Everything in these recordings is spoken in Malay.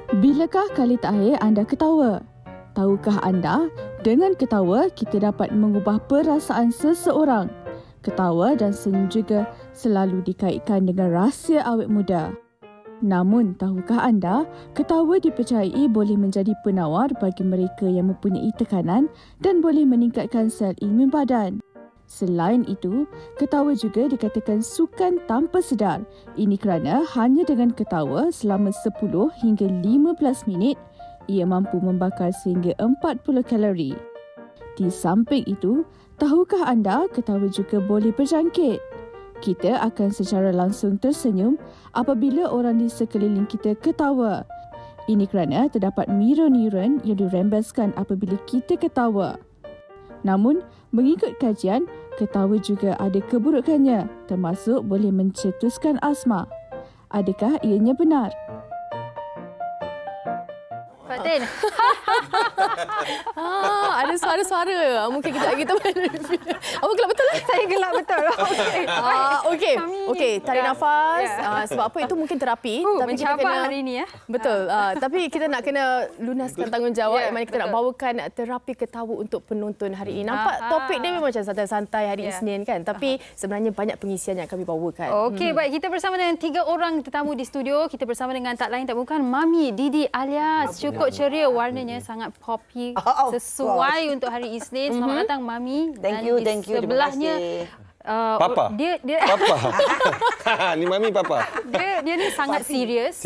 Bilakah kali terakhir anda ketawa? Tahukah anda, dengan ketawa kita dapat mengubah perasaan seseorang. Ketawa dan senyum juga selalu dikaitkan dengan rahsia awet muda. Namun, tahukah anda, ketawa dipercayai boleh menjadi penawar bagi mereka yang mempunyai tekanan dan boleh meningkatkan sel imun badan. Selain itu, ketawa juga dikatakan sukan tanpa sedar. Ini kerana hanya dengan ketawa selama 10 hingga 15 minit, ia mampu membakar sehingga 40 kalori. Di samping itu, tahukah anda ketawa juga boleh berjangkit? Kita akan secara langsung tersenyum apabila orang di sekeliling kita ketawa. Ini kerana terdapat neuron-neuron yang dirembeskan apabila kita ketawa. Namun, mengikut kajian, ketawa juga ada keburukannya, termasuk boleh mencetuskan asma. Adakah ianya benar? Fatin. Ada suara-suara. Mungkin kejap kita Apa gelap betul? Saya gelap betul. Okey. Okey, tarik nafas. Sebab apa itu mungkin terapi. Tapi kita kena hari ini ya. Betul. Tapi kita nak kena lunaskan tanggungjawab. Yang mana kita nak bawakan terapi ketawa untuk penonton hari ini. Nampak topik dia memang macam santai-santai hari Isnin kan. Tapi sebenarnya banyak pengisian yang kami bawakan. Okey, baik. Kita bersama dengan 3 orang tetamu di studio. Kita bersama dengan tak lain tak bukan Mami Didi Alias. Cukup ceria, warnanya sangat poppy, sesuai untuk hari Isnin. Selamat datang Mami. Thank you. Sebelahnya Papa. Dia Papa. Ni Mami Papa. Dia ni sangat serius.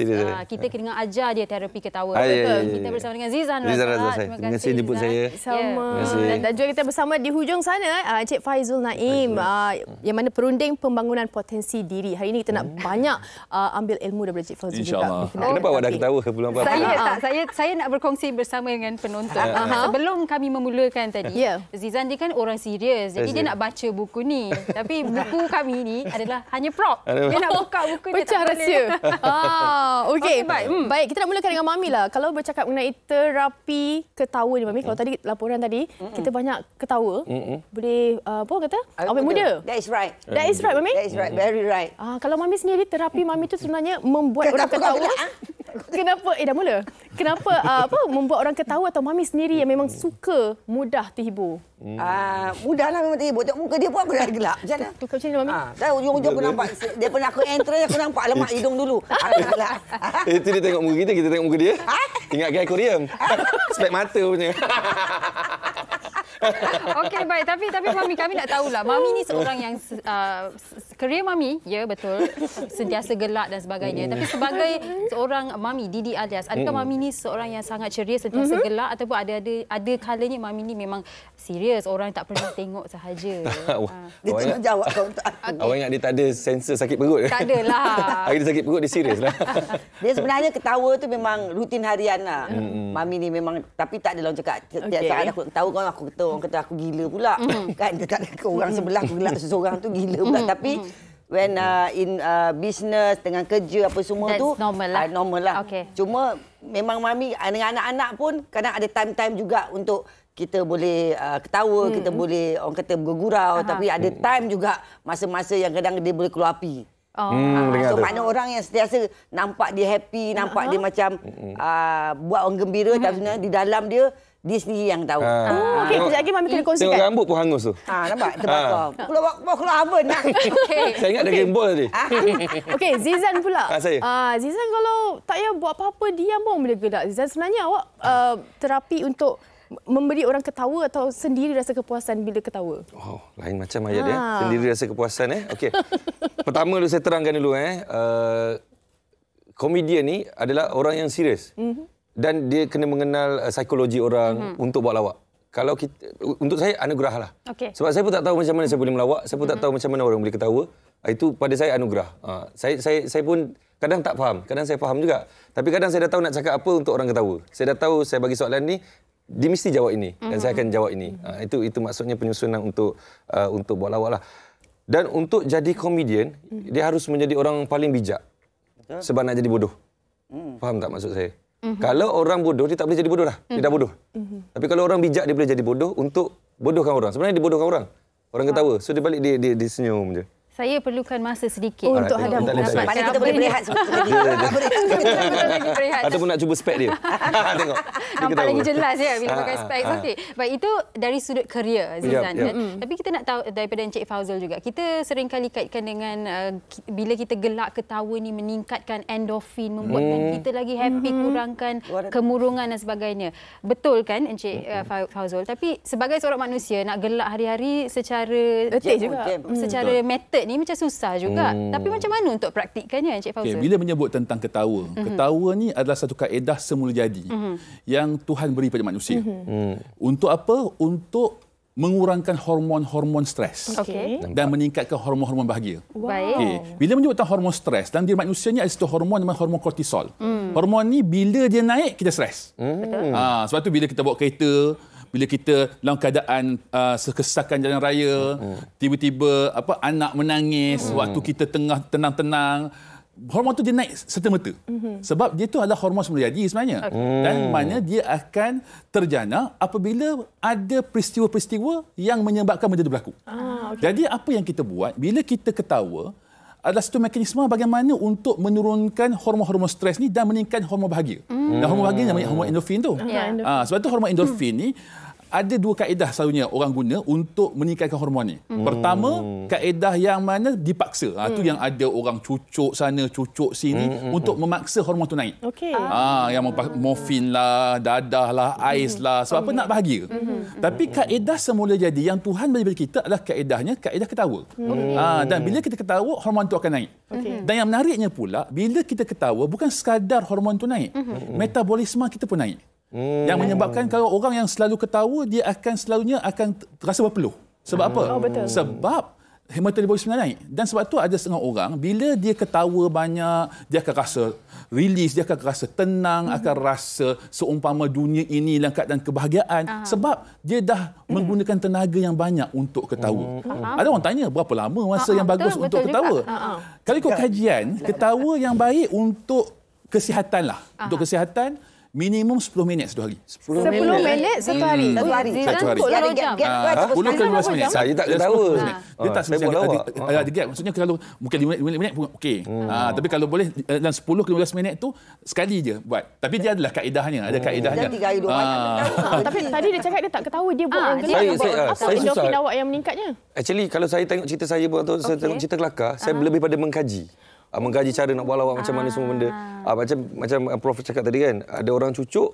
Kita kena ajar dia terapi ketawa. Kita bersama dengan Zizan Razak. Terima kasih jemput saya. Sama. Dan juga kita bersama di hujung sana Encik Faizul Naim yang mana perunding pembangunan potensi diri. Hari ini kita nak banyak ambil ilmu daripada Encik Faizul juga. Kenapa awak dah ketawa belum apa-apa? Saya nak berkongsi bersama dengan penonton. Sebelum kami memulakan tadi, Zizan dia kan orang serius. Jadi dia nak baca buku ni. Tapi buku kami ni adalah hanya prop. Dia nak buka buku dia pecah rahsia. Okey. Baik, kita nak mulakan dengan Mami lah. Kalau bercakap mengenai terapi ketawa ni Mami, kalau tadi laporan tadi kita banyak ketawa, boleh apa kata? Awet muda. That is right. That is right Mami? That is right. Very right. Kalau Mami sendiri terapi Mami tu sebenarnya membuat orang ketawa. Kenapa? Dah mula. Kenapa membuat orang ketawa atau Mami sendiri yang memang suka mudah terhibur? Mudahlah memang terhibur. Tengok muka dia pun aku dah gelap. Macam mana? Tukar macam ni Mami. Dah ujung-ujung aku nampak. Daripada aku enter aku nampak lemak hidung dulu. Itu dia tengok muka kita tengok muka dia. Ingatkan akuarium. Spek mata punya. Okey, baik. Tapi Mami, kami nak tahulah. Mami ni seorang yang kerja Mami, ya betul, sentiasa gelak dan sebagainya. Tapi sebagai seorang Mami Didi Alias, adakah Mami ni seorang yang sangat ceria, sentiasa gelak, ataupun ada kalanya Mami ni memang serius, orang tak pernah tengok sahaja? Dia tengok jawab kau untuk aku. Awak ingat dia tak ada sensor sakit perut? Tak adalah. Hari dia sakit perut, dia serius lah. Dia sebenarnya ketawa tu memang rutin harian lah. Mami ni memang, tapi tak ada orang cakap. Tiap saat aku ketawa kan aku ketawa. Orang kata aku gila pula. Kan dia tak ada orang sebelah aku gelak seseorang tu gila pula. Tapi when in business dengan kerja apa semua tu normal lah. Okay. Cuma memang Mami dengan anak-anak pun kadang ada time-time juga untuk kita boleh ketawa, kita boleh orang kata bergurau, tapi ada time juga masa-masa yang kadang dia boleh keluar api. So makna orang yang sentiasa nampak dia happy, nampak dia macam buat orang gembira, tapi sebenarnya di dalam dia sendiri yang tahu. Okey, kejap lagi Mami kena kongsikan. Tengok rambut pun hangus tu. Nampak? Terbakar. Keluar oven lah. Saya ingat ada game ball tadi. Okey, Zizan pula. Saya. Zizan kalau tak payah buat apa-apa, diam pun boleh gelak. Zizan, sebenarnya awak terapi untuk memberi orang ketawa atau sendiri rasa kepuasan bila ketawa? Oh, lain macam ayat dia. Sendiri rasa kepuasan. Okey. Pertama dulu saya terangkan dulu. Komedian ni adalah orang yang serius. Dan dia kena mengenal psikologi orang untuk buat lawak. Kalau kita, untuk saya anugerah lah. Sebab saya pun tak tahu macam mana saya boleh melawak, saya pun tak tahu macam mana orang boleh ketawa. Itu pada saya anugerah. Saya pun kadang tak faham, kadang saya faham juga. Tapi kadang saya dah tahu nak cakap apa untuk orang ketawa. Saya dah tahu saya bagi soalan ni, dia mesti jawab ini dan saya akan jawab ini. Itu maksudnya penyusunan untuk buat lawak lah. Dan untuk jadi komedian, dia harus menjadi orang paling bijak. Sebab nak jadi bodoh. Faham tak maksud saya? Kalau orang bodoh, dia tak boleh jadi bodoh dah. Dia dah bodoh. Tapi kalau orang bijak, dia boleh jadi bodoh untuk bodohkan orang. Sebenarnya dia bodohkan orang. Orang ketawa. So dia balik, dia senyum je. Saya perlukan masa sedikit untuk hadam. Pada kita boleh berehat sebentar. Ataupun nak cuba spek dia. Tengok. Nampak lagi jelas ya bila pakai spek. Okey. Baik, itu dari sudut kerja Zizan. Tapi kita nak tahu daripada Encik Fauzul juga. Kita sering kali kaitkan dengan bila kita gelak ketawa ni meningkatkan endorfin, membuatkan kita lagi happy, kurangkan kemurungan dan sebagainya. Betul kan Encik Fauzul? Tapi sebagai seorang manusia nak gelak hari-hari secara secara method ni macam susah juga. Tapi macam mana untuk praktikkannya Encik Fauzul? Bila menyebut tentang ketawa, ketawa ni adalah satu kaedah semula jadi yang Tuhan beri pada manusia. Untuk apa? Untuk mengurangkan hormon-hormon stres dan meningkatkan hormon-hormon bahagia. Baik. Bila menyebut tentang hormon stres, dalam diri manusia ni ada satu hormon namanya hormon kortisol. Hormon ni bila dia naik, kita stres. Sebab tu bila kita bawa kereta, bila kita dalam keadaan kesesakan jalan raya, tiba-tiba anak menangis, waktu kita tengah tenang-tenang, hormon tu dia naik serta-merta. Sebab dia tu adalah hormon semula jadi sebenarnya. Dan mana dia akan terjana apabila ada peristiwa-peristiwa yang menyebabkan benda itu berlaku. Jadi apa yang kita buat bila kita ketawa adalah satu mekanisme bagaimana untuk menurunkan hormon-hormon stres ni dan meningkatkan hormon bahagia. Dan hormon bahagia namanya hormon endorfin tu. Sebab tu hormon endorfin ni ada dua kaedah selalunya orang guna untuk meningkatkan hormon ni. Pertama, kaedah yang mana dipaksa. Itu yang ada orang cucuk sana, cucuk sini untuk memaksa hormon tu naik. Yang morfin lah, dadah lah, ais lah. Sebab apa? Nak bahagia. Tapi kaedah semula jadi yang Tuhan beri kita adalah kaedahnya kaedah ketawa. Dan bila kita ketawa, hormon tu akan naik. Dan yang menariknya pula, bila kita ketawa, bukan sekadar hormon tu naik. Metabolisme kita pun naik. Yang menyebabkan kalau orang yang selalu ketawa, dia akan selalunya akan rasa berpeluh. Sebab apa? Sebab metabolisme naik. Dan sebab tu ada setengah orang, bila dia ketawa banyak, dia akan rasa release, dia akan rasa tenang, akan rasa seumpama dunia ini dalam keadaan kebahagiaan. Sebab dia dah menggunakan tenaga yang banyak untuk ketawa. Ada orang tanya, berapa lama masa yang bagus untuk ketawa? Kalau ikut kajian, ketawa yang baik untuk kesihatan lah. Untuk kesihatan, minimum 10 minit satu hari. 10 minit satu hari. Satu hari. 10 ke 15 minit. Saya tak ketawa. Dia tak ada gap. Maksudnya kalau mungkin 5 minit pun okey. Tapi kalau boleh dalam 10 ke 15 minit tu sekali je buat. Tapi dia adalah kaedahnya. Ada kaedahnya. 3 hari 2 malam. Tapi tadi dia cakap dia tak ketawa. Dia buat orang gelak. Apa endorfin awak yang meningkatnya? Actually, kalau saya tengok cerita saya atau saya tengok cerita kelakar, saya lebih pada mengkaji cara nak buat lawak macam mana semua benda. Macam Prof cakap tadi kan, ada orang cucuk,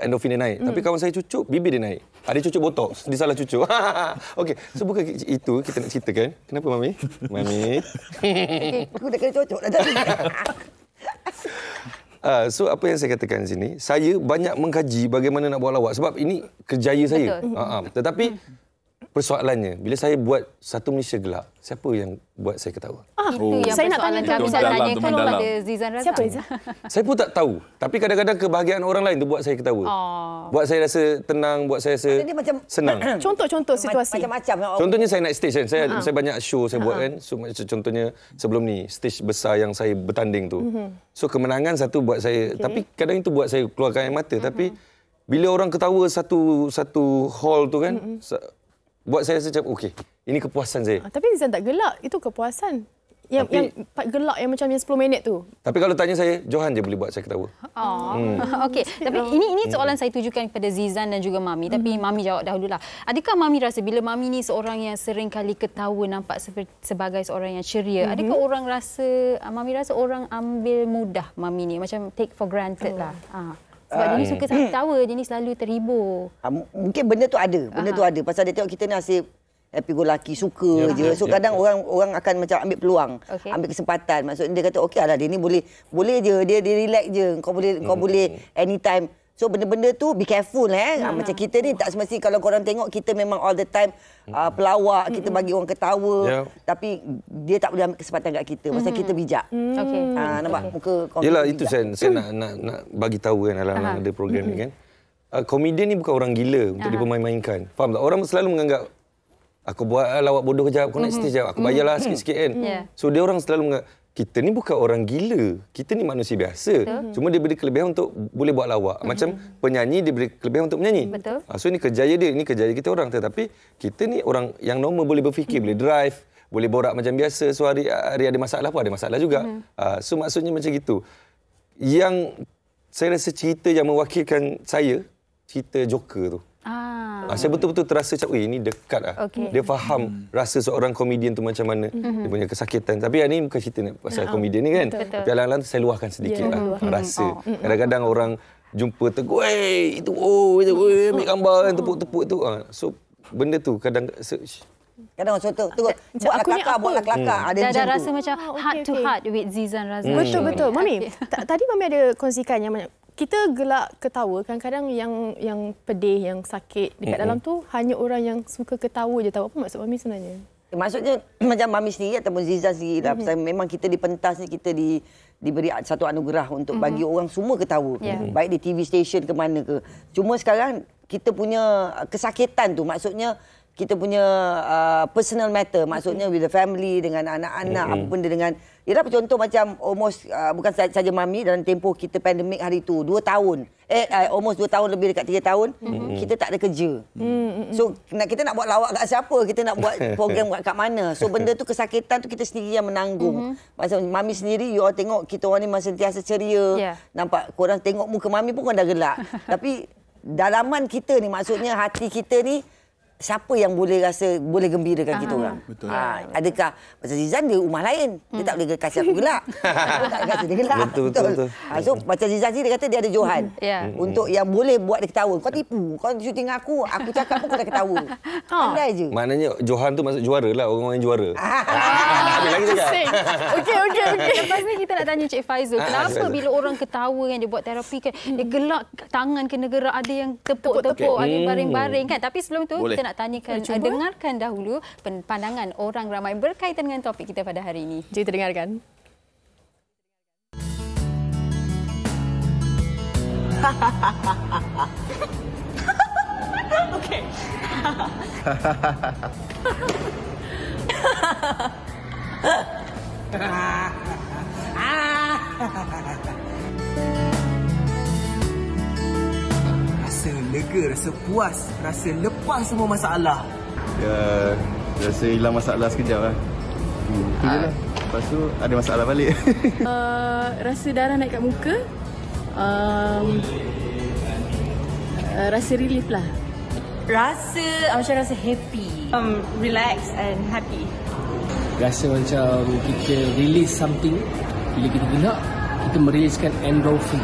endorfin dia naik. Tapi kawan saya cucuk, bibir dia naik. Ada cucuk botox, dia salah cucuk. Okey, so bukan itu kita nak ceritakan. Kenapa Mami? Mami. Aku dah kena cocok dah tadi. So apa yang saya katakan di sini, saya banyak mengkaji bagaimana nak buat lawak. Sebab ini kerjaya saya. Tetapi persoalannya, bila saya buat satu Malaysia gelak, siapa yang buat saya ketawa? Itu yang saya nak persoalan kami dalam. tanyakan kepada Zizan Razak. Siapa Zizan? Saya pun tak tahu. Tapi kadang-kadang kebahagiaan orang lain tu buat saya ketawa. Buat saya rasa tenang, buat saya rasa senang. Contoh situasi. Macam-macam. Contohnya saya naik stage kan. Saya banyak show saya buat kan. So, contohnya sebelum ni, stage besar yang saya bertanding tu. So kemenangan satu buat saya. Tapi kadang itu buat saya keluarkan air mata. Tapi bila orang ketawa satu hall tu kan, buat saya rasa macam, okey, ini kepuasan saya. Tapi Zizan tak gelak, itu kepuasan. Yang gelak yang macam yang 10 minit tu. Tapi kalau tanya saya, Johan je boleh buat saya ketawa. Okey, tapi ini soalan saya tujukan kepada Zizan dan juga Mami. Tapi Mami jawab dahululah. Adakah Mami rasa bila Mami ni seorang yang sering kali ketawa, nampak sebagai seorang yang ceria, adakah orang rasa, Mami rasa orang ambil mudah Mami ni, macam take for granted lah. Sebab dia ni suka sangat ketawa, dia ni selalu terhibur. Mungkin benda tu ada. Pasal dia tengok kita ni asyik happy go lucky, suka je. So kadang orang akan macam ambil peluang, ambil kesempatan. Maksudnya dia kata okeylah, dia ni boleh je, dia relax je. Kau boleh anytime. So benda-benda tu be careful macam kita ni tak semesti kalau korang tengok kita memang all the time pelawak, kita bagi orang ketawa, tapi dia tak boleh ambil kesempatan kat kita pasal kita bijak. Nampak muka kau. Yalah, itu saya nak bagi tahu kan dalam ada program ni kan. Komedian ni bukan orang gila untuk dipermain-mainkan. Faham tak? Orang selalu menganggap aku buat lawak bodoh kejap, aku naik stage jap, aku bayarlah sikit-sikit kan. So dia orang selalu menganggap kita ni bukan orang gila. Kita ni manusia biasa. Cuma dia beri kelebihan untuk boleh buat lawak. Macam penyanyi dia beri kelebihan untuk menyanyi. So ini kerjaya dia, ini kerjaya kita orang. Tetapi kita ni orang yang normal boleh berfikir, boleh drive, boleh borak macam biasa. So hari ada masalah pun ada masalah juga. So maksudnya macam gitu. Yang saya rasa cerita yang mewakilkan saya, cerita Joker tu. Saya betul-betul terasa macam, ini dekat lah. Dia faham rasa seorang komedian tu macam mana. Dia punya kesakitan. Tapi hari ni bukan cerita pasal komedian ni kan. Tapi alang-alang saya luahkan sedikit lah rasa. Kadang-kadang orang jumpa tegur, itu ambil gambar kan, tepuk-tepuk tu. So benda tu kadang Kadang orang contoh tu buatlah kelakar. Ada rasa macam heart to heart with Zizan Razak. Betul. Mami, tadi Mami ada kongsikan yang kita gelak ketawa, kadang-kadang yang pedih, yang sakit dekat dalam tu hanya orang yang suka ketawa je tahu. Apa maksud Mami sebenarnya? Maksudnya macam Mami sendiri ataupun Zizan sendiri lah. Memang kita di pentas ni kita diberi satu anugerah untuk bagi orang semua ketawa. Baik di TV station ke mana ke. Cuma sekarang kita punya kesakitan tu, maksudnya kita punya personal matter, maksudnya with the family, dengan anak-anak, apa benda dengan... Ialah contoh macam almost, bukan saja Mami, dalam tempoh kita pandemik hari tu, 2 tahun. Almost 2 tahun lebih, dekat 3 tahun, kita tak ada kerja. So, kita nak buat lawak kat siapa? Kita nak buat program kat mana? So, benda tu, kesakitan tu kita sendiri yang menanggung. Macam Mami sendiri, you all tengok kita orang ni masih sentiasa ceria. Nampak, korang tengok muka Mami pun korang dah gelak. Tapi, dalaman kita ni, maksudnya hati kita ni, siapa yang boleh rasa boleh gembirakan kita orang? Betul. Adakah macam Zizan dia rumah lain, dia tak boleh kasih aku gelak. Dia tak kasi dia gelak. Betul. So macam Zizan sini dia kata dia ada Johan. Untuk yang boleh buat dia ketawa. Kau tipu, kau syuting aku cakap pun kau dah ketawa. Pandai je. Maknanya Johan tu maksud juara lah, orang yang juara. Habis lagi cakap. Okey. Lepas ni kita nak tanya Cik Faizul, kenapa bila orang ketawa kan, dia buat terapi kan, dia gelak tangan kena gerak, ada yang tepuk-tepuk, ada yang baring-baring kan. Tapi sebelum tu kita nak tanyakan, dengarkan dahulu pandangan orang ramai berkaitan dengan topik kita pada hari ini. Jom kita dengarkan. Okey. Rasa lega, rasa puas, rasa lepas semua masalah. Ya, rasa hilang masalah sekejap lah. Itu je lah. Lepas tu ada masalah balik. Rasa darah naik kat muka. Rasa relief lah. Macam rasa happy. Relax and happy. Rasa macam kita release something. Bila kita gelak, kita meriliskan endorphin.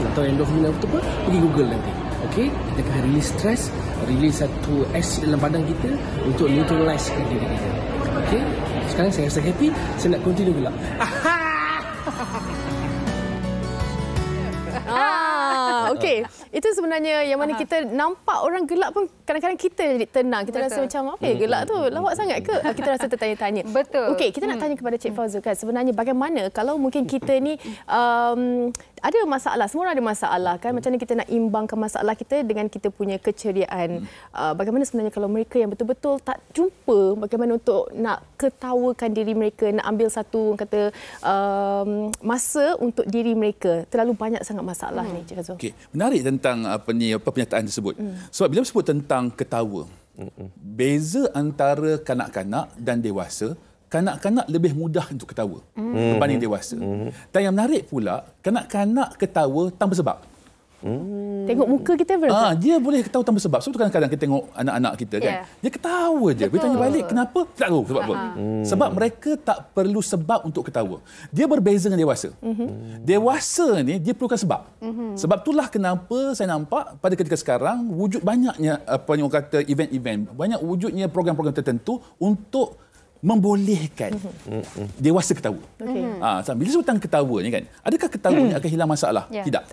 Nak tahu endorphin apa tu? Pergi Google nanti. Okey, kita akan release stress, release satu acid dalam badan kita untuk neutralizekan diri kita. Okey, sekarang saya rasa happy, saya nak continue gelak. Okey, itu sebenarnya yang mana kita nampak orang gelak pun kadang-kadang kita jadi tenang. Kita rasa macam apa ya gelak tu? Lawak sangat ke? Kita rasa tertanya-tanya. Betul. Okey, kita nak tanya kepada Cik Fauzul kan, sebenarnya bagaimana kalau mungkin kita ni ada masalah, semua orang ada masalah kan, macam mana kita nak imbangkan masalah kita dengan kita punya keceriaan. Bagaimana sebenarnya kalau mereka yang betul-betul tak jumpa bagaimana untuk nak ketawakan diri mereka, nak ambil satu kata masa untuk diri mereka. Terlalu banyak sangat masalah ni, Cik Fauzul. Okey, menarik tentang pernyataan tersebut. Sebab bila sebut tentang ketawa, beza antara kanak-kanak dan dewasa, kanak-kanak lebih mudah untuk ketawa berbanding dewasa. Dan yang menarik pula, kanak-kanak ketawa tanpa sebab. Tengok muka kita dia boleh ketawa tanpa sebab. Sebab kadang-kadang kita tengok anak-anak kita kan, dia ketawa je. Bila tanya balik kenapa, tak tahu sebab apa. Sebab mereka tak perlu sebab untuk ketawa. Dia berbeza dengan dewasa. Dewasa ni dia perlukan sebab. Sebab itulah kenapa saya nampak pada ketika sekarang wujud banyaknya apa yang orang kata event-event, banyak wujudnya program-program tertentu untuk membolehkan dewasa ketawa. Bila sebut tentang ketawa ni kan, adakah ketawa ni akan hilang masalah? Tidak.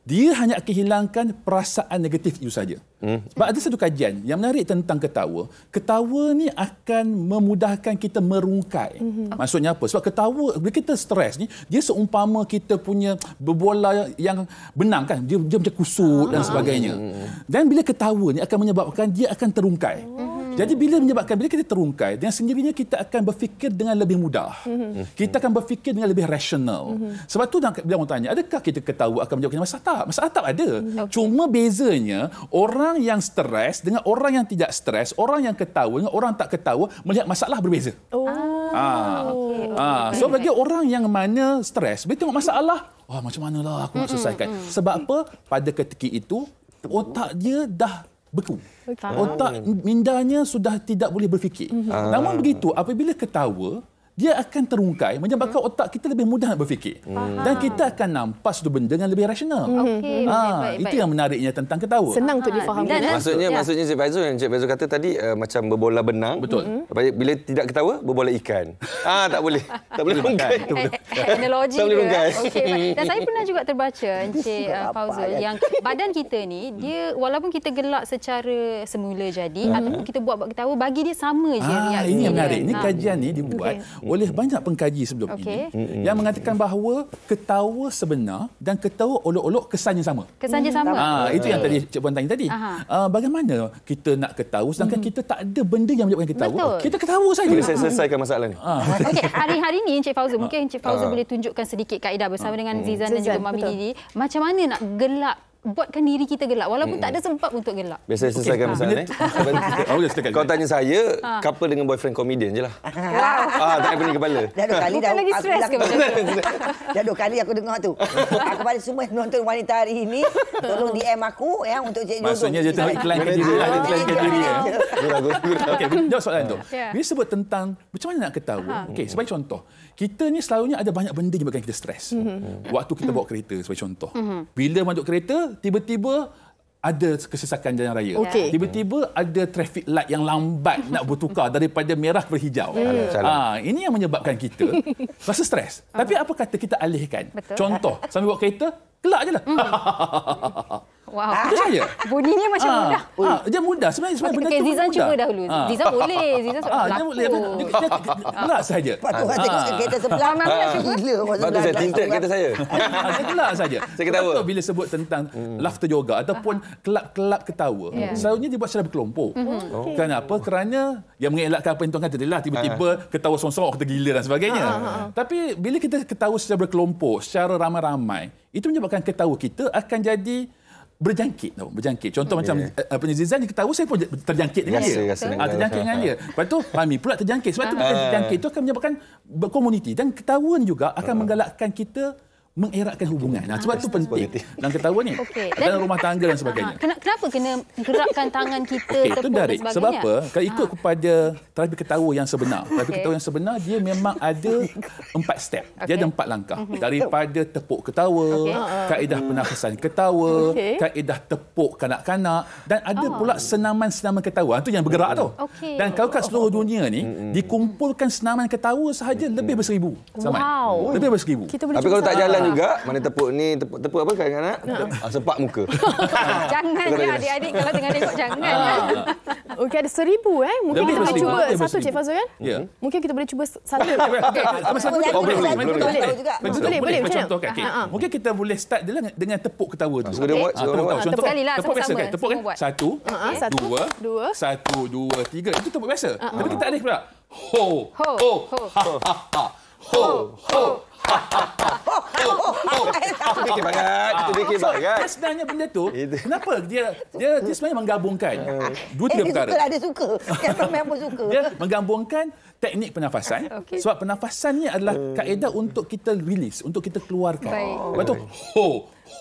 Dia hanya akan hilangkan perasaan negatif itu saja. Sebab ada satu kajian yang menarik tentang ketawa. Ketawa ni akan memudahkan kita merungkai. Maksudnya apa? Sebab ketawa, bila kita stres ni, dia seumpama kita punya berbola yang benang kan. Dia macam kusut dan sebagainya. Dan bila ketawa ni akan menyebabkan dia akan terungkai. Jadi bila kita terungkai, dengan sendirinya kita akan berfikir dengan lebih mudah. Kita akan berfikir dengan lebih rasional. Sebab tu bila orang tanya, adakah kita ketawa akan menjawab masalah tak? Masalah tak ada. Cuma bezanya orang yang stres dengan orang yang tidak stres, orang yang ketawa dengan orang tak ketawa melihat masalah berbeza. So bagi orang yang mana stres, bila tengok masalah, macam manalah aku nak selesaikan. Sebab apa? Pada ketika itu otak dia dah beku. Otak mindanya sudah tidak boleh berfikir. Namun begitu, apabila ketawa, dia akan terungkai menyebabkan otak kita lebih mudah nak berfikir. Dan kita akan nampak satu benda dengan lebih rasional. Itu yang menariknya tentang ketawa. Senang untuk difahamkan. Maksudnya Cik Faizul kata tadi macam berbola benang. Betul. Bila tidak ketawa, berbola ikan. Tak boleh. Tak boleh rungkai. Analogi tak boleh rungkai. Dan saya pernah juga terbaca Encik Fauzul yang badan kita ni, dia walaupun kita gelak secara semula jadi ataupun kita buat ketawa, bagi dia sama je reaksi. Ini yang menarik. Ini kajian ni dibuat oleh banyak pengkaji sebelum ini yang mengatakan bahawa ketawa sebenar dan ketawa olok-olok kesannya sama. Kesannya sama. Itu yang tadi Cik Puan tanya tadi. Bagaimana kita nak ketawa sedangkan kita tak ada benda yang menyebabkan ketawa. Betul. Kita ketawa saja. Boleh saya selesaikan masalah ni. Okey, hari-hari ni Encik Fauzul, mungkin Encik Fauzul boleh tunjukkan sedikit kaedah bersama dengan Zizan dan juga Mami Didi. Macam mana nak gelak, buatkan diri kita gelak walaupun tak ada sempat untuk gelak. Biasa selesaikan masalah ni. Kau tanya saya, couple dengan boyfriend komedian je lah. Tak pening kepala. Dah lagi stres ke macam tu? Dah 2 kali aku dengar tu. Kepada semua yang menonton wanita hari ini, tolong DM aku untuk Cik Jogong. Maksudnya dia tengok iklankan diri lah. Dia iklankan diri. Okey, jawab soalan tu. Bila sebut tentang macam mana nak ketawa. Okey, sebagai contoh. Kita ni selalunya ada banyak benda yang menyebabkan kita stres. Waktu kita bawa kereta sebagai contoh. Bila masuk kereta, tiba-tiba ada kesesakan jalan raya. Tiba-tiba ada traffic light yang lambat nak bertukar daripada merah ke hijau. Ini yang menyebabkan kita rasa stres. Tapi apa kata kita alihkan? Contoh, sambil bawa kereta, gelak je lah. Wow. Itu saja. Bunyinya macam mudah. Dia mudah. Sebenarnya benda tu Zizan mudah. cuba dahulu. Zizan boleh. Zizan dia boleh. Gelak saja. Patut tengok kereta sebelah. Gila. Patut saya tinted kereta saya. Dia gelak saja. Saya ketawa. Bila sebut tentang laughter yoga ataupun kelab-kelab ketawa, selalunya dibuat secara berkelompok. Kenapa? Kerana yang mengelakkan apa yang tuan kata adalah tiba-tiba ketawa sorang-sorang, kita gila dan sebagainya. Tapi bila kita ketawa secara berkelompok, secara ramai-ramai, itu menyebabkan ketawa kita akan jadi berjangkit. Contoh macam Zizan ketawa, saya pun terjangkit dengan dia. Terjangkit dengan dia. Lepas tu Mami pula terjangkit. Sebab tu terjangkit itu akan menyebabkan berkomuniti. Dan ketawa juga akan menggalakkan kita mengeratkan hubungan. Sebab itu penting dalam ketawa ni. Dalam rumah tangga dan sebagainya. Kenapa kena gerakkan tangan kita, tepuk dan sebagainya? Sebab apa? Kalau ikut kepada terapi ketawa yang sebenar. Terapi ketawa yang sebenar, dia memang ada 4 step. Dia ada 4 langkah. Daripada tepuk ketawa, kaedah pernafasan ketawa, kaedah tepuk kanak-kanak, dan ada pula senaman-senaman ketawa. Itu yang bergerak tu. Dan kalau kat seluruh dunia ni, dikumpulkan senaman ketawa sahaja lebih ber-1000. Lebih ber-1000. Tapi kalau tak jalan juga, mana tepuk ni, tepuk apa kanak-kanak? Sepak muka. Jangan ya adik-adik, kalau tengah tengok jangan. Okey, ada 1000 Mungkin kita boleh cuba satu, Cik Fazul kan? Mungkin kita boleh cuba satu. Boleh. Contohkan. Mungkin kita boleh start dengan tepuk ketawa tu. Tepuk kali lah, tepuk biasa kan? Tepuk kan? 1, 2, 3. Itu tepuk biasa. Tapi kita alih pula. Ho, ho, ha, ha, ha. Ho, ho. Itu fikir banget. Sebenarnya benda tu, kenapa dia sebenarnya menggabungkan 2-3 perkara. Dia suka. Memang suka. Dia menggabungkan teknik pernafasan. Sebab pernafasan ni adalah kaedah untuk kita release, untuk kita keluarkan. Lepas tu, ho,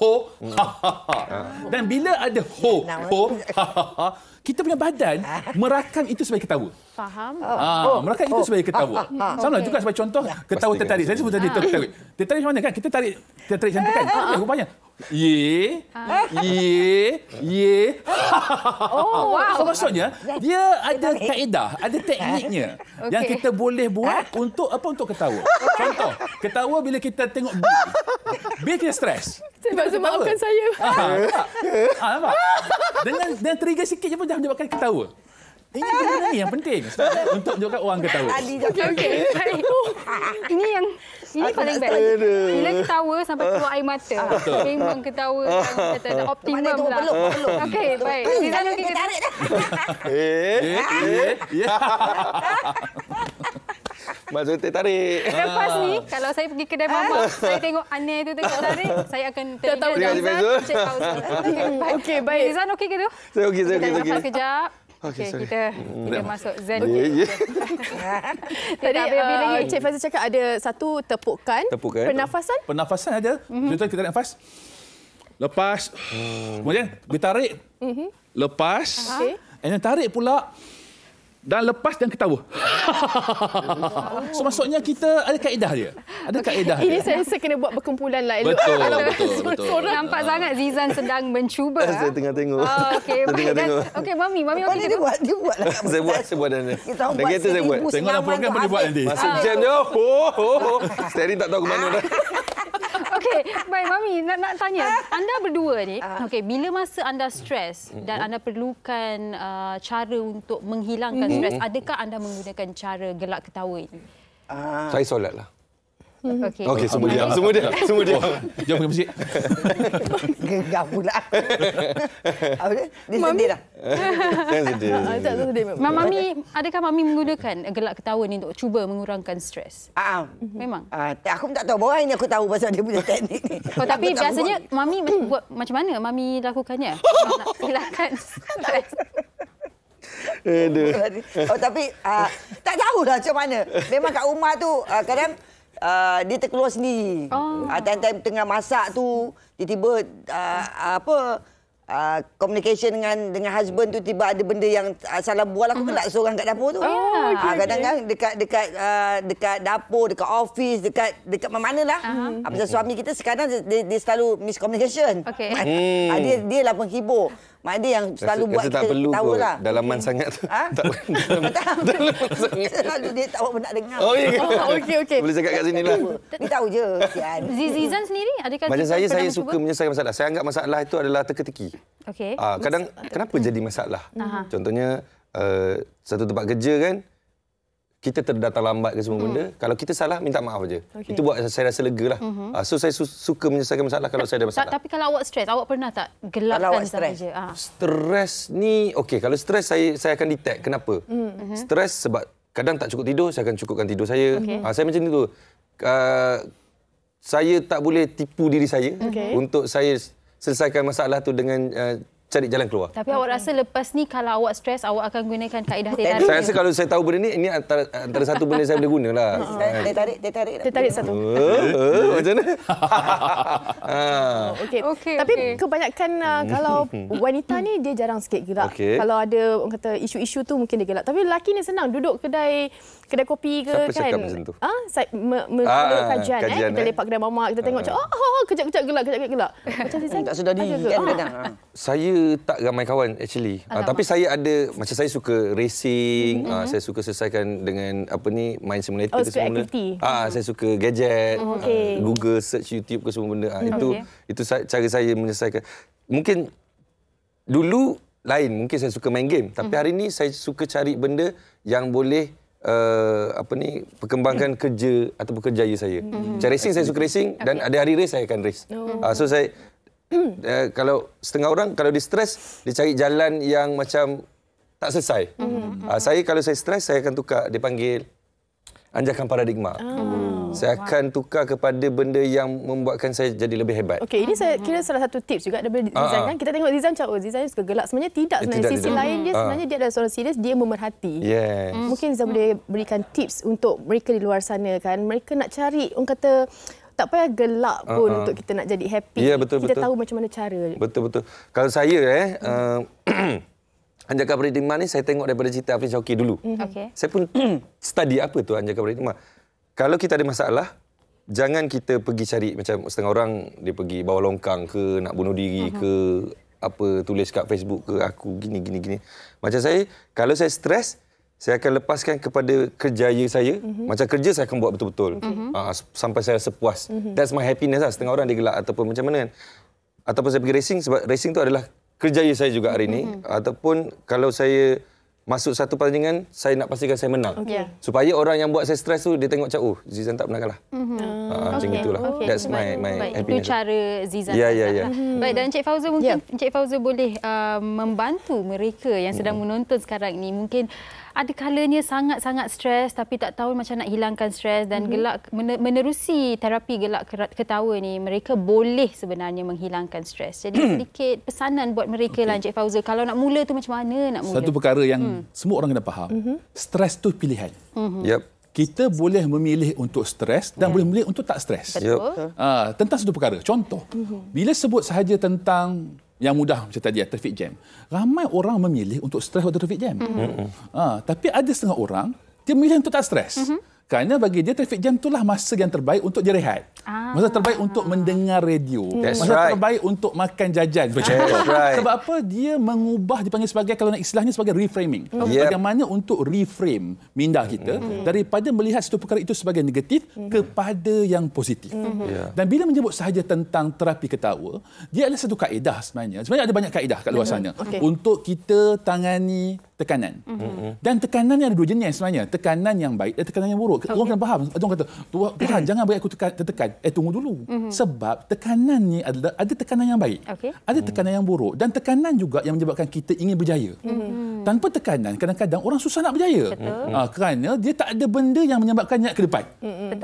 ho, ha, ha, ha. Dan bila ada ho, ho, ha, ha, ha, kita punya badan merakam itu sebagai ketawa. Faham? Merakam itu sebagai ketawa. Sama juga sebagai contoh, ketawa tertarik. Saya sebut tadi tertarik. Tertarik macam mana kan? Kita tarik macam tu kan? Rupanya. Ye. So maksudnya, dia ada kaedah, ada tekniknya yang kita boleh buat untuk apa? Untuk ketawa. Contoh, ketawa bila kita tengok bil. Bil kita stres. Maafkan saya. Nampak? Dengan trigger sikit je pun dah menyebabkan ketawa. Ini yang penting. Untuk tunjukkan orang ketawa. Okey. Baik. Ini paling best. Bila ketawa sampai keluar air mata. Memang ketawa kata optimum lah. Okey, baik. Zizan okey ke tak? Maksud tarik. Lepas ni, kalau saya pergi kedai mamak, saya tengok aneh tu tengok tarik, saya akan teringat Zizan check out. Okey, baik. Zizan okey ke tu? Saya okey. Kita nafas kejap. Okey, kita masuk zen. Tadi Cik Fazil cakap ada satu tepukan. Pernafasan? Pernafasan ada. Contoh kita tarik nafas. Lepas. Kemudian ditarik. Lepas. And then tarik pula. Dan lepas dan ketawa. So maksudnya kita ada kaedah dia. Ini saya rasa kena buat berkumpulan lah. Betul. Nampak sangat Zizan sedang mencuba. Saya tengah tengok. Okey, baik. Okey, Mami okey. Dia buat lah. Saya buat dan kereta saya buat. Tengoklah program pun dia buat nanti. Masuk jam je. Steering tak tahu ke mana dah. Okey, baik Mami, nak tanya. Anda berdua ni, okey, bila masa anda stres dan anda perlukan cara untuk menghilangkan stres, adakah anda menggunakan cara gelak ketawa ini? Saya solat lah. Okey, semua diam. Jom pergi masjid. Gegar pula. Dia sedih dah. Mami, adakah Mami menggunakan gelak ketawa ni untuk cuba mengurangkan stres? Memang. Aku tak tahu. Baru ini aku tahu pasal dia punya teknik ni. Tapi biasanya Mami buat macam mana Mami lakukannya? Nak hilangkan stres. Tapi tak tahulah macam mana. Memang kat rumah tu kadang dia terkeluar sendiri. Time-time tengah masak tu tiba-tiba communication dengan husband tu tiba ada benda yang salah buat, aku gelak seorang kat dapur tu. Kadang-kadang dekat dapur, dekat office, dekat mana-manalah. Pasal suami kita sekarang dia selalu miscommunication. Dia lah penghibur. Mak dia yang selalu buat kita tahu lah. Dalaman sangat tu. Dalaman sangat. Selalu dia tak nak dengar. Okey. Boleh cakap kat sini lah. Dia tahu je. Zizan sendiri adakah macam saya suka menyelesaikan masalah. Saya anggap masalah itu adalah teka-teki. Okey. Kadang kenapa jadi masalah? Contohnya satu tempat kerja kan, kita terdatang lambat ke semua benda. Kalau kita salah, minta maaf aja. Itu buat saya rasa lega lah. So saya suka menyelesaikan masalah kalau saya ada masalah. Tapi kalau awak stres, awak pernah tak gelakkan saja? Stres ni, okey. Kalau stres saya akan detect kenapa. Stres sebab kadang tak cukup tidur, saya akan cukupkan tidur saya. Saya macam itu. Saya tak boleh tipu diri saya untuk saya selesaikan masalah tu dengan cari jalan keluar. Tapi awak rasa lepas ni kalau awak stres, awak akan gunakan kaedah teh tarik? Saya rasa kalau saya tahu benda ni, ini antara satu benda saya boleh guna lah. Teh tarik satu. Macam mana? Okey. Tapi kebanyakan kalau wanita ni dia jarang sikit gelak. Kalau ada orang kata isu-isu tu mungkin dia gelak. Tapi lelaki ni senang duduk kedai kopi ke. Siapa cakap macam tu? Menurut kajian. Kita lepak kedai mamak, kita tengok kejap-kejap gelak. Macam Zizan tak sedar diri kadang-kadang. Saya tak ramai kawan actually. Tapi saya ada, macam saya suka racing, saya suka selesaikan dengan main simulator ke semua benda. Saya suka gadget, Google search YouTube ke semua benda. Itu cara saya menyelesaikan. Mungkin dulu lain, mungkin saya suka main game, tapi hari ni saya suka cari benda yang boleh perkembangkan kerja ataupun kerjaya saya. Macam racing, saya suka racing dan ada hari race saya akan race. So saya kalau setengah orang kalau dia stres, dia cari jalan yang macam tak selesai. Saya kalau saya stres, saya akan tukar, dia panggil anjakan paradigma. Saya akan tukar kepada benda yang membuatkan saya jadi lebih hebat. Okey, ini saya kira salah satu tips juga daripada Zizan kan. Kita tengok Zizan macam Zizan suka gelak. Sebenarnya tidak. Sebenarnya sisi lain dia sebenarnya dia adalah seorang serius, dia memerhati. Mungkin Zizan boleh berikan tips untuk mereka di luar sana kan. Mereka nak cari orang kata tak payah gelak pun untuk kita nak jadi happy. Kita tahu macam mana cara. Betul. Kalau saya anjakan paradigma ni saya tengok daripada cerita Afrin Syauqi dulu. Saya pun study apa tu anjakan paradigma. Kalau kita ada masalah, jangan kita pergi cari macam setengah orang dia pergi bawa longkang ke, nak bunuh diri ke, tulis kat Facebook ke, aku gini. Macam saya, kalau saya stres, saya akan lepaskan kepada kerjaya saya. Macam kerja saya akan buat betul-betul. Sampai saya rasa puas. That's my happiness lah. Setengah orang dia gelak ataupun macam mana kan. Ataupun saya pergi racing, sebab racing tu adalah kerjaya saya juga hari ini. Ataupun kalau saya masuk satu pertandingan, saya nak pastikan saya menang. Supaya orang yang buat saya stres tu, dia tengok macam, Zizan tak pernah kalah. Macam itulah. That's my happiness. Itu cara Zizan. Ya. Baik, dan Encik Fauzul, mungkin Encik Fauzul boleh membantu mereka yang sedang menonton sekarang ni. Mungkin ada kalanya sangat-sangat stres tapi tak tahu macam nak hilangkan stres dan gelak menerusi terapi gelak ketawa ni, mereka boleh sebenarnya menghilangkan stres. Jadi sedikit pesanan buat mereka lah Encik Fauzul. Kalau nak mula tu macam mana nak mula? Satu perkara yang semua orang kena faham. Stres tu pilihan. Kita boleh memilih untuk stres dan boleh memilih untuk tak stres. Tentang satu perkara. Contoh, bila sebut sahaja tentang yang mudah macam tadi, traffic jam. Ramai orang memilih untuk stres waktu traffic jam. Tapi ada setengah orang, dia memilih untuk tak stres. Kerana bagi dia traffic jam itulah masa yang terbaik untuk dia rehat. Masa terbaik untuk mendengar radio. Masa terbaik untuk makan jajan. Sebab apa? Dia mengubah, dipanggil sebagai, kalau nak istilahnya, sebagai reframing. Bagaimana untuk reframe minda kita daripada melihat satu perkara itu sebagai negatif kepada yang positif. Dan bila menyebut sahaja tentang terapi ketawa, dia adalah satu kaedah sebenarnya. Sebenarnya ada banyak kaedah kat luar sana untuk kita tangani tekanan. Dan tekanan ni ada dua jenis sebenarnya. Tekanan yang baik dan tekanan yang buruk. Orang kena faham. Ada orang kata, Tuhan jangan bagi aku tertekan. Tunggu dulu. Sebab tekanan ni adalah, ada tekanan yang baik. Ada tekanan yang buruk. Dan tekanan juga yang menyebabkan kita ingin berjaya. Tanpa tekanan, kadang-kadang orang susah nak berjaya. Kerana dia tak ada benda yang menyebabkannya ke depan.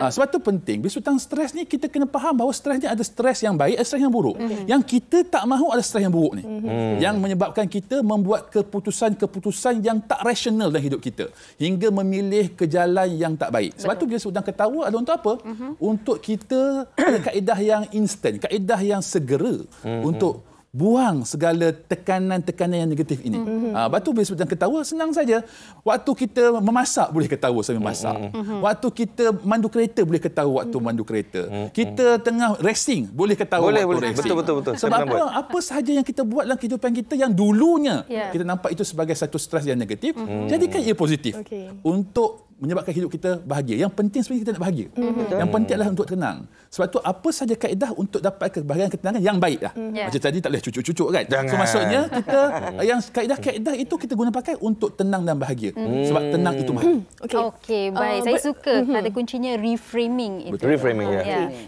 Sebab tu penting. Bila tentang stres ni, kita kena faham bahawa stres ni ada stres yang baik, ada stres yang buruk. Yang kita tak mahu ada stres yang buruk ni. Yang menyebabkan kita membuat keputusan yang tak rasional dalam hidup kita. Hingga memilih ke jalan yang tak baik. Sebab tu bila sebut ketawa adalah untuk apa? Untuk kita ada kaedah yang instan, kaedah yang segera untuk buang segala tekanan-tekanan yang negatif ini. Lepas tu bila sebut ketawa, senang saja. Waktu kita memasak, boleh ketawa sambil masak. Waktu kita mandu kereta, boleh ketawa waktu mandu kereta. Kita tengah racing, boleh ketawa waktu racing. Betul. Sebab apa sahaja yang kita buat dalam kehidupan kita yang dulunya kita nampak itu sebagai satu stres yang negatif, jadikan ia positif. Untuk menyebabkan hidup kita bahagia. Yang penting sebenarnya kita nak bahagia. Yang penting adalah untuk tenang. Sebab tu apa saja kaedah untuk dapat kebahagiaan, ketenangan yang baik lah. Macam tadi tak boleh cucuk-cucuk kan. So maksudnya kita yang kaedah-kaedah itu kita guna pakai untuk tenang dan bahagia. Sebab tenang itu mahal. Okey, baik. Saya suka kata kuncinya reframing itu. Reframing,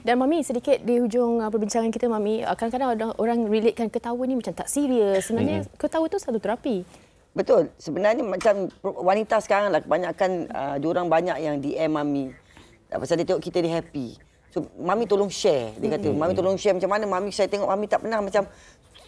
Dan Mami, sedikit di hujung perbincangan kita, Mami, kadang-kadang ada orang relatekan ketawa ni macam tak serius. Sebenarnya ketawa tu satu terapi. Betul. Sebenarnya macam wanita sekarang lah, kebanyakan diorang banyak yang DM Mami. Pasal dia tengok kita ni happy. So, Mami tolong share. Dia kata, Mami tolong share macam mana Mami, saya tengok Mami tak pernah macam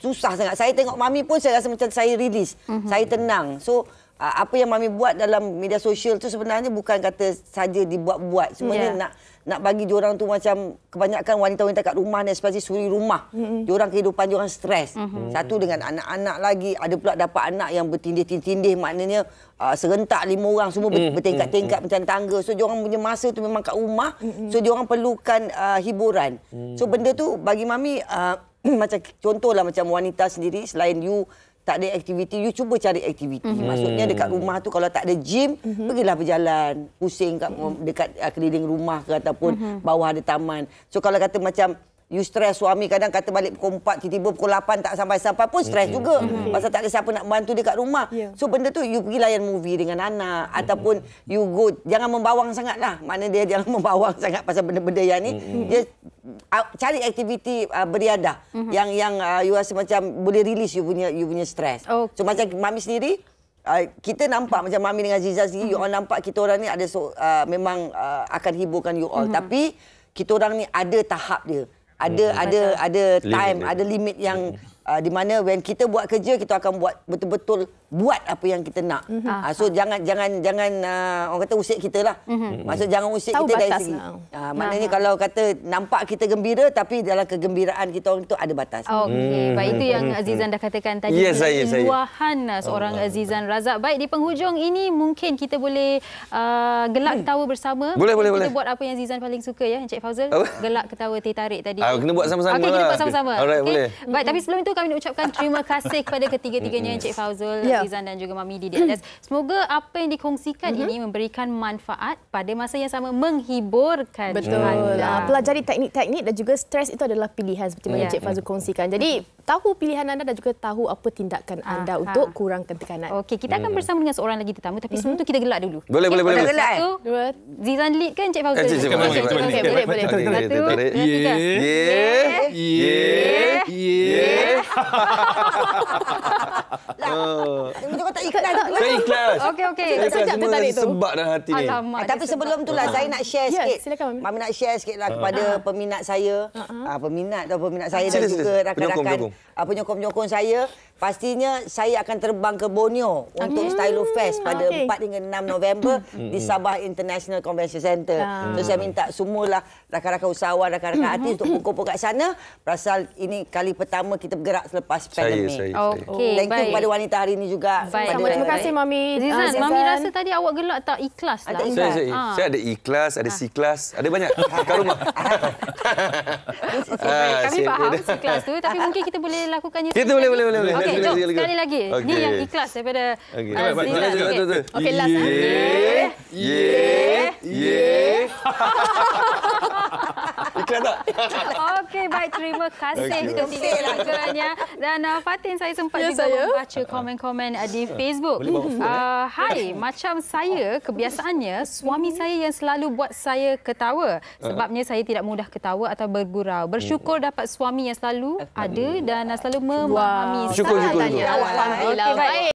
susah sangat. Saya tengok Mami pun saya rasa macam saya release. Saya tenang. So, apa yang Mami buat dalam media sosial tu sebenarnya bukan kata saja dibuat-buat. Sebenarnya nak bagi diorang tu macam kebanyakan wanita-wanita kat rumah ni, especially suri rumah. Diorang kehidupan diorang stres. Satu dengan anak-anak lagi, ada pula dapat anak yang bertindih-tindih, maknanya serentak 5 orang semua bertingkat-tingkat macam tangga. So diorang punya masa tu memang kat rumah. So diorang perlukan hiburan. So benda tu bagi Mami macam contohlah macam wanita sendiri, selain you tak ada aktiviti, you cuba cari aktiviti. Maksudnya dekat rumah tu kalau tak ada gym, pergilah berjalan, pusing dekat keliling rumah ke ataupun bawah ada taman. So kalau kata macam you stres, suami kadang kata balik pukul 4, tiba-tiba pukul 8 tak sampai-sampai pun stres juga. Pasal tak ada siapa nak bantu dia kat rumah. So benda tu you pergi layan movie dengan anak ataupun you go, jangan membawang sangat lah. Maknanya dia jangan membawang sangat pasal benda-benda yang ni. Dia cari aktiviti beriadah yang you rasa macam boleh release you punya stres. So macam Mami sendiri, kita nampak macam Mami dengan Aziza sendiri, you all nampak kita orang ni ada memang akan hiburkan you all. Tapi kita orang ni ada tahap dia. Ada time, ada limit yang di mana when kita buat kerja, kita akan buat betul-betul buat apa yang kita nak. So jangan orang kata usik kita lah. Maksud jangan usik kita dari segi. Maknanya kalau kata nampak kita gembira tapi dalam kegembiraan kita orang tu ada batas. Okey, baik, itu yang Azizan dah katakan tadi. Luahan seorang Azizan Razak. Baik, di penghujung ini mungkin kita boleh gelak ketawa bersama. Boleh. Kita buat apa yang Azizan paling suka ya, Encik Fauzul. Gelak ketawa teh tarik tadi. Kena buat sama-sama lah. Okey, kita buat sama-sama. Alright, boleh. Baik, tapi sebelum itu kami nak ucapkan terima kasih kepada ketiga-tiganya Encik Fauzul. Zizan dan juga Mami Didi Alias. Semoga apa yang dikongsikan ini memberikan manfaat pada masa yang sama menghiburkan anda. Pelajari teknik-teknik dan juga stres itu adalah pilihan seperti mana Cik Fazul kongsikan. Jadi tahu pilihan anda dan juga tahu apa tindakan anda untuk kurangkan tekanan. Okey, kita akan bersama dengan seorang lagi tetamu tapi sebelum tu kita gelak dulu. Boleh. Gelak. Zizan lead kan Cik Fazul? Boleh. Satu, tiga. Kau tak ikhlas. Saya ikhlas. Okey. Semua sebab dalam hati ni. Tapi sebelum itulah saya nak share sikit. Silakan, Mami nak share sikitlah kepada peminat saya. Peminat saya dan juga rakan-rakan penyokong-penyokong saya. Pastinya saya akan terbang ke Borneo untuk Stylo Fest pada 4 hingga 6 November di Sabah International Convention Center. So saya minta semualah rakan-rakan usahawan, rakan-rakan artis untuk berkumpul kat sana. Pasal ini kali pertama kita bergerak selepas pandemik. Okey, Thank you kepada wanita hari ini juga. Terima kasih Mami. Zizan, Mami rasa tadi awak gelak tak ikhlas lah. Saya ada ikhlas, ada C-class, ada banyak kat rumah. Kami faham C-class tu, tapi mungkin kita boleh lakukannya. Kita boleh. Okey, jom sekali lagi. Ni yang ikhlas daripada Zizan. Okey, last. Ikhlas tak? Okey, baik. Terima kasih untuk tiga-tiganya. Dan Fatin, saya sempat juga membaca komen-komen di Facebook. Hai, macam saya, kebiasaannya suami saya yang selalu buat saya ketawa. Sebabnya saya tidak mudah ketawa atau bergurau. Bersyukur dapat suami yang selalu ada dan selalu memahami. Syukur. Alhamdulillah. Baik.